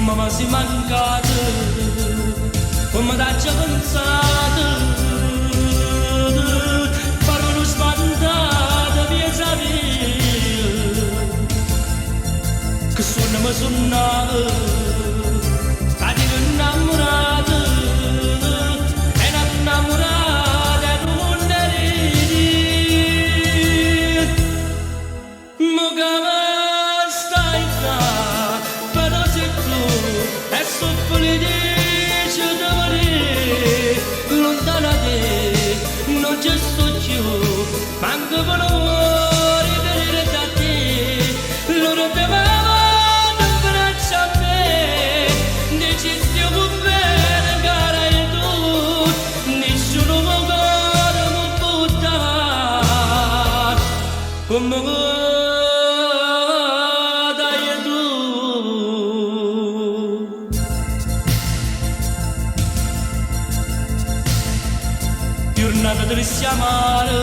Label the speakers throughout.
Speaker 1: Mama si mancata, come da già pensata, parole spantate via sapere, che suonami suonata, stati innamorata, e innamorata non ne ridi, ma come stai qua, però se tu e soffri dice d'amore, lontana te, non c'è sto più, manco valore per dire da te, loro bevavano in braccio a me, dici stiamo bene cara e tu, nessuno mi ancora mi buttava, come dai tu. Giornata triste amare,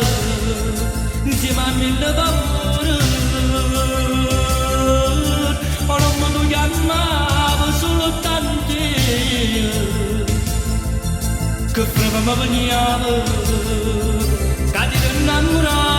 Speaker 1: insieme a mille paure, ma non mi tu chiamavo solo tanti, che prima mi veniva, che ti innamoravo.